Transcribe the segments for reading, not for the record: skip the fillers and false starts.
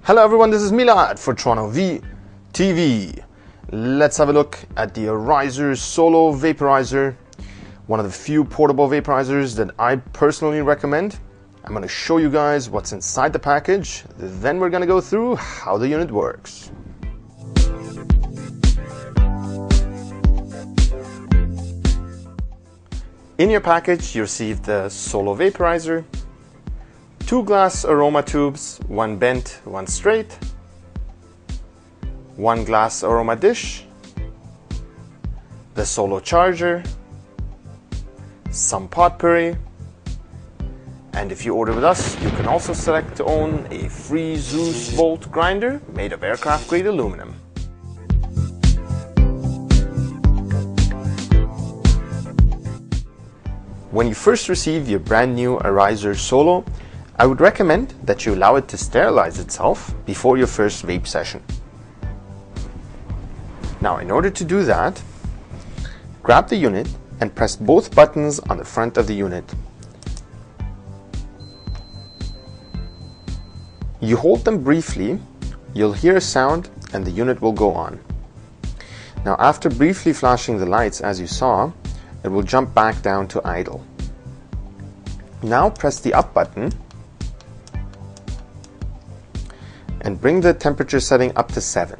Hello everyone, this is Milad for Toronto VTV. Let's have a look at the Arizer Solo Vaporizer, one of the few portable vaporizers that I personally recommend. I'm going to show you guys what's inside the package, then we're going to go through how the unit works. In your package you receive the Solo Vaporizer, 2 glass aroma tubes, 1 bent, 1 straight, 1 glass aroma dish, the Solo charger, some potpourri, and if you order with us, you can also select to own a free Zeus bolt grinder made of aircraft grade aluminum. When you first receive your brand new Arizer Solo, I would recommend that you allow it to sterilize itself before your first vape session. Now, in order to do that, grab the unit and press both buttons on the front of the unit. You hold them briefly, you'll hear a sound and the unit will go on. Now, after briefly flashing the lights as you saw, it will jump back down to idle. Now press the up button and bring the temperature setting up to 7.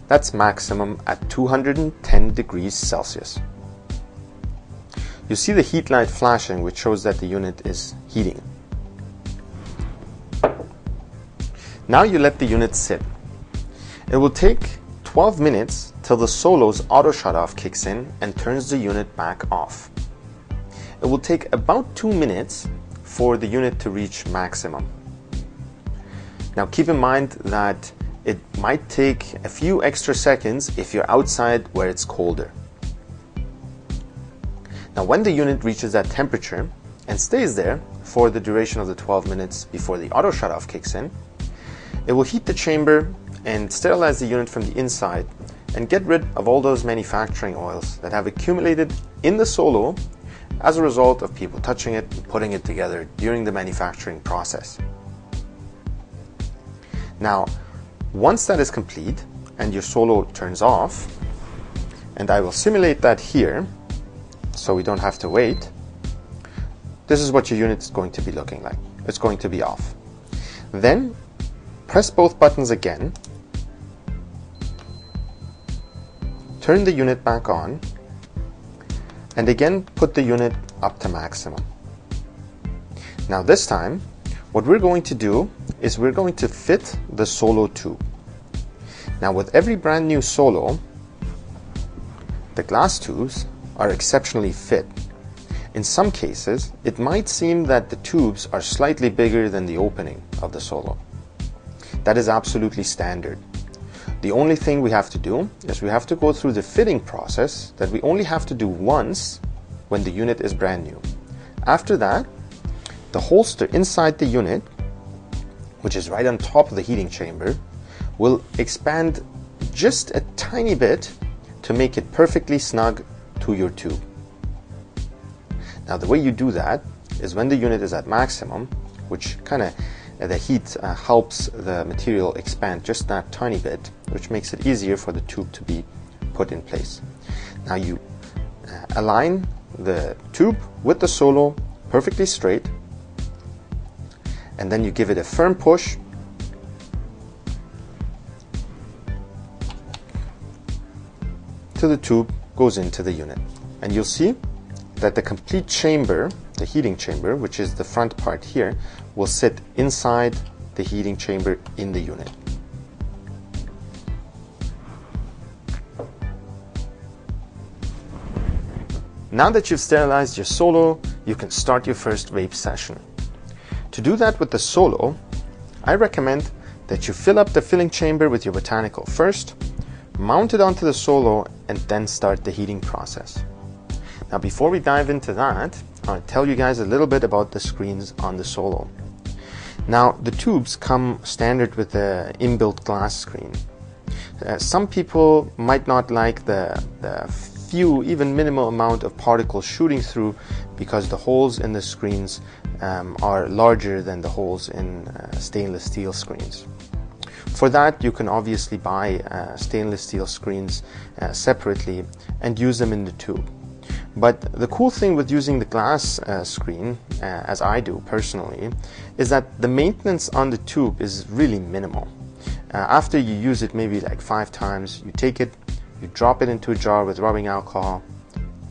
That's maximum at 210 degrees Celsius. You see the heat light flashing, which shows that the unit is heating. Now you let the unit sit. It will take 12 minutes till the Solo's auto shut-off kicks in and turns the unit back off. It will take about 2 minutes for the unit to reach maximum. Now keep in mind that it might take a few extra seconds if you're outside where it's colder. Now when the unit reaches that temperature and stays there for the duration of the 12 minutes before the auto shut-off kicks in, it will heat the chamber and sterilize the unit from the inside and get rid of all those manufacturing oils that have accumulated in the Solo as a result of people touching it and putting it together during the manufacturing process. Now, once that is complete and your Solo turns off, and I will simulate that here so we don't have to wait, this is what your unit is going to be looking like. It's going to be off. Then press both buttons again, turn the unit back on, and again put the unit up to maximum. Now this time, what we're going to do is we're going to fit the Solo tube. Now with every brand new Solo, the glass tubes are exceptionally fit. In some cases, it might seem that the tubes are slightly bigger than the opening of the Solo. That is absolutely standard. The only thing we have to do is we have to go through the fitting process that we only have to do once when the unit is brand new. After that, the holster inside the unit, which is right on top of the heating chamber, will expand just a tiny bit to make it perfectly snug to your tube. Now the way you do that is when the unit is at maximum, which kind of the heat helps the material expand just that tiny bit, which makes it easier for the tube to be put in place. Now you align the tube with the Solo perfectly straight, and then you give it a firm push till the tube goes into the unit. And you'll see that the complete chamber, the heating chamber, which is the front part here, will sit inside the heating chamber in the unit. Now that you've sterilized your Solo, you can start your first vape session. To do that with the Solo, I recommend that you fill up the filling chamber with your botanical first, mount it onto the Solo, and then start the heating process. Now before we dive into that, I'll tell you guys a little bit about the screens on the Solo. Now the tubes come standard with the inbuilt glass screen. Some people might not like the few, even minimal amount of particles shooting through because the holes in the screens are larger than the holes in stainless steel screens. For that, you can obviously buy stainless steel screens separately and use them in the tube. But the cool thing with using the glass screen, as I do personally, is that the maintenance on the tube is really minimal. After you use it maybe like 5 times, you take it, you drop it into a jar with rubbing alcohol,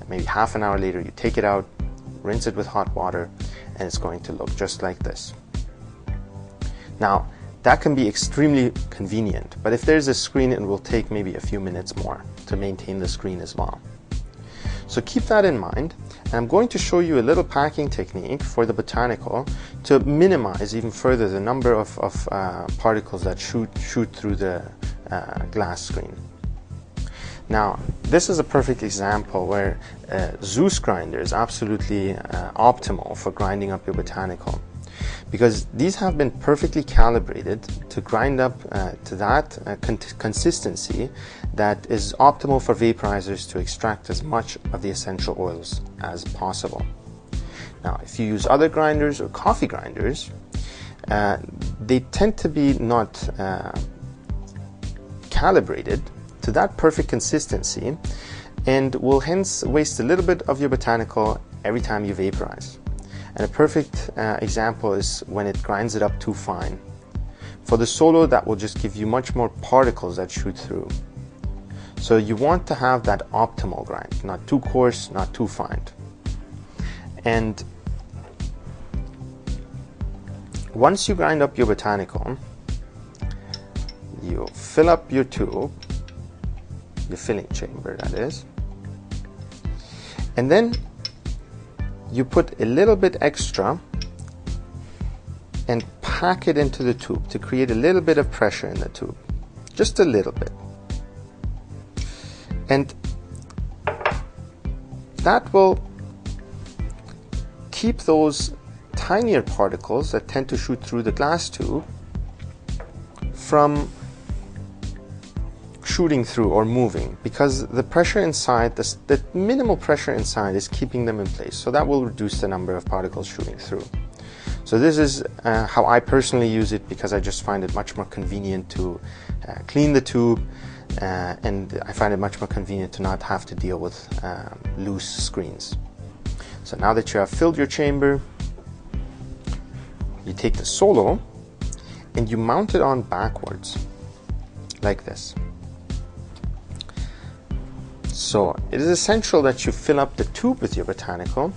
maybe half an hour later you take it out, rinse it with hot water, and it's going to look just like this. Now, that can be extremely convenient, but if there's a screen, it will take maybe a few minutes more to maintain the screen as well. So keep that in mind, and I'm going to show you a little packing technique for the botanical to minimize even further the number of particles that shoot through the glass screen. Now, this is a perfect example where Zeus grinder is absolutely optimal for grinding up your botanical, because these have been perfectly calibrated to grind up to that consistency that is optimal for vaporizers to extract as much of the essential oils as possible. Now, if you use other grinders or coffee grinders, they tend to be not calibrated to that perfect consistency and will hence waste a little bit of your botanical every time you vaporize. And a perfect example is when it grinds it up too fine. For the solo, that will just give you much more particles that shoot through. So you want to have that optimal grind, not too coarse, not too fine. And once you grind up your botanical, you fill up your tube, your filling chamber that is, and then you put a little bit extra and pack it into the tube to create a little bit of pressure in the tube, just a little bit. And that will keep those tinier particles that tend to shoot through the glass tube from shooting through or moving, because the pressure inside, the minimal pressure inside is keeping them in place. So that will reduce the number of particles shooting through. So this is how I personally use it, because I just find it much more convenient to clean the tube, and I find it much more convenient to not have to deal with loose screens. So now that you have filled your chamber, you take the solo and you mount it on backwards like this. So it is essential that you fill up the tube with your botanical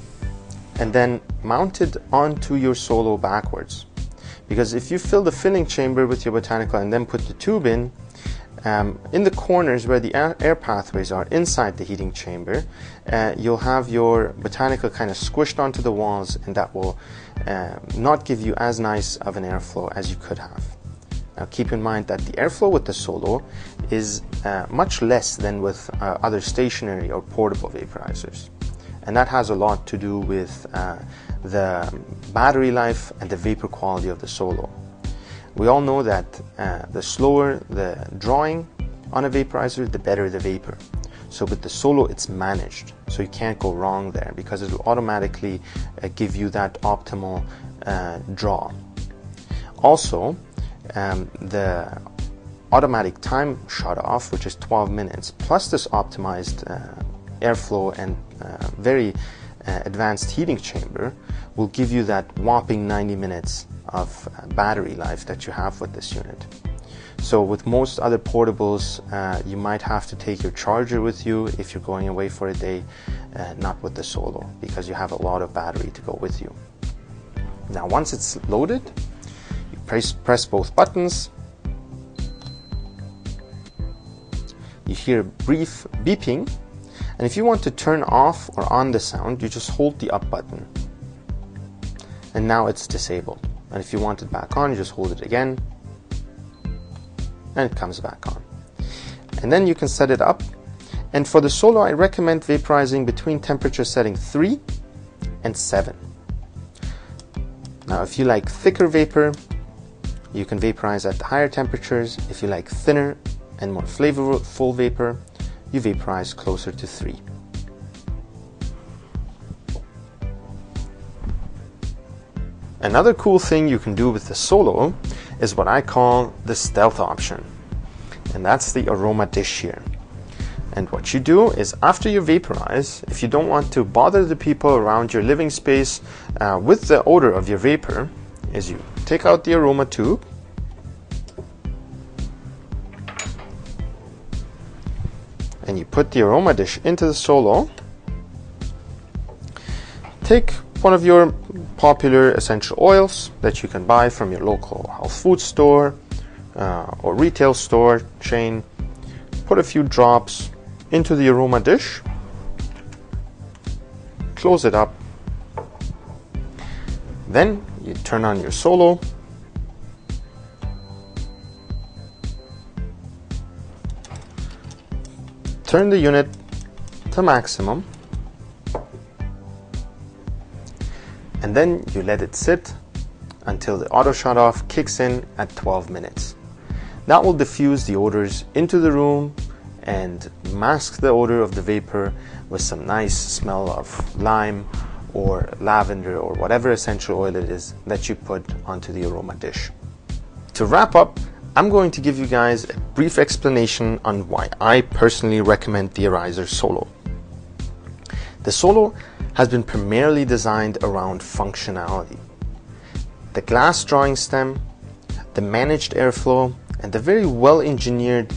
and then mount it onto your solo backwards, because if you fill the filling chamber with your botanical and then put the tube in the corners where the air pathways are inside the heating chamber, you'll have your botanical kind of squished onto the walls, and that will not give you as nice of an airflow as you could have. Now keep in mind that the airflow with the solo is much less than with other stationary or portable vaporizers, and that has a lot to do with the battery life and the vapor quality of the solo. We all know that the slower the drawing on a vaporizer, the better the vapor. So with the solo, it's managed, so you can't go wrong there, because it will automatically give you that optimal draw. Also, the automatic time shut off, which is 12 minutes, plus this optimized airflow and very advanced heating chamber, will give you that whopping 90 minutes of battery life that you have with this unit. So with most other portables, you might have to take your charger with you if you're going away for a day, not with the solo, because you have a lot of battery to go with you. Now once it's loaded, you press both buttons, you hear a brief beeping, and if you want to turn off or on the sound, you just hold the up button, and now it's disabled. And if you want it back on, you just hold it again, and it comes back on. And then you can set it up. And for the solo, I recommend vaporizing between temperature setting 3 and 7. Now if you like thicker vapor, you can vaporize at the higher temperatures. If you like thinner and more flavorful vapor, you vaporize closer to 3. Another cool thing you can do with the solo is what I call the stealth option, and that's the aroma dish here. And what you do is, after you vaporize, if you don't want to bother the people around your living space with the odor of your vapor, is you take out the aroma tube, and you put the aroma dish into the Solo. Take one of your popular essential oils that you can buy from your local health food store or retail store chain. Put a few drops into the aroma dish, close it up, then you turn on your Solo, turn the unit to maximum, and then you let it sit until the auto shut off kicks in at 12 minutes. That will diffuse the odors into the room and mask the odor of the vapor with some nice smell of lime or lavender or whatever essential oil it is that you put onto the aroma dish. To wrap up, I'm going to give you guys a brief explanation on why I personally recommend the Arizer Solo. The Solo has been primarily designed around functionality. The glass drawing stem, the managed airflow, and the very well-engineered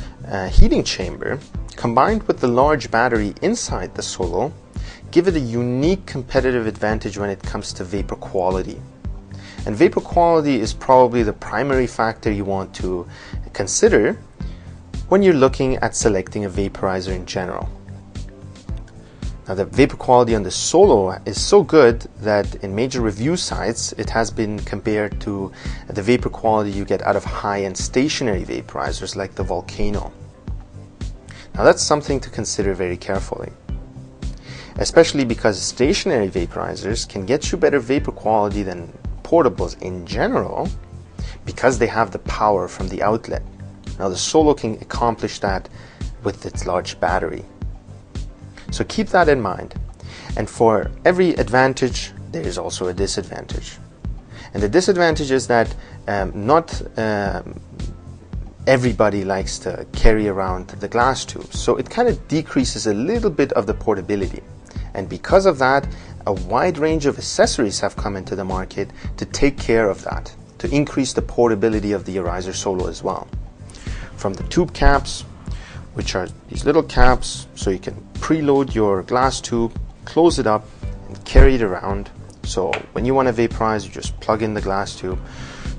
heating chamber, combined with the large battery inside the Solo, give it a unique competitive advantage when it comes to vapor quality. And vapor quality is probably the primary factor you want to consider when you're looking at selecting a vaporizer in general. Now, the vapor quality on the Solo is so good that in major review sites it has been compared to the vapor quality you get out of high-end stationary vaporizers like the Volcano. Now, that's something to consider very carefully, especially because stationary vaporizers can get you better vapor quality than portables in general because they have the power from the outlet. Now, the Solo can accomplish that with its large battery. So keep that in mind. And for every advantage, there is also a disadvantage. And the disadvantage is that not everybody likes to carry around the glass tubes. So it kind of decreases a little bit of the portability. And because of that, a wide range of accessories have come into the market to take care of that, to increase the portability of the Arizer Solo as well. From the tube caps, which are these little caps, so you can preload your glass tube, close it up, and carry it around. So when you want to vaporize, you just plug in the glass tube,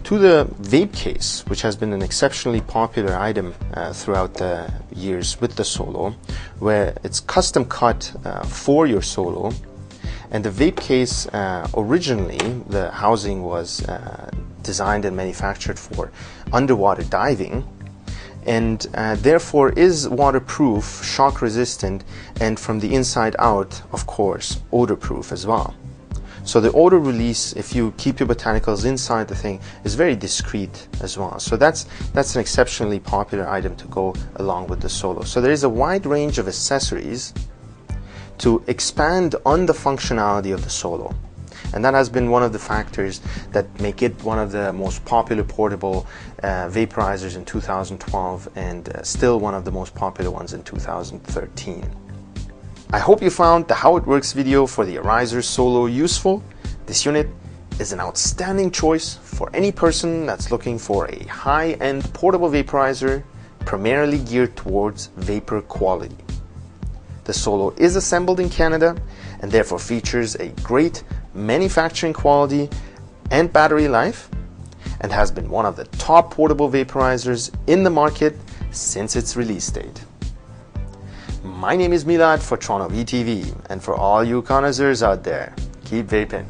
to the vape case, which has been an exceptionally popular item throughout the years with the Solo, where it's custom cut for your Solo. And the vape case, originally the housing was designed and manufactured for underwater diving, and therefore is waterproof, shock resistant, and from the inside out, of course, odor proof as well. So the odor release, if you keep your botanicals inside the thing, is very discreet as well. So that's an exceptionally popular item to go along with the Solo. So there is a wide range of accessories to expand on the functionality of the Solo. And that has been one of the factors that make it one of the most popular portable vaporizers in 2012 and still one of the most popular ones in 2013. I hope you found the How It Works video for the Arizer Solo useful. This unit is an outstanding choice for any person that's looking for a high-end portable vaporizer primarily geared towards vapor quality. The Solo is assembled in Canada and therefore features a great manufacturing quality and battery life, and has been one of the top portable vaporizers in the market since its release date. My name is Milad for Toronto VTV, and for all you connoisseurs out there, keep vaping.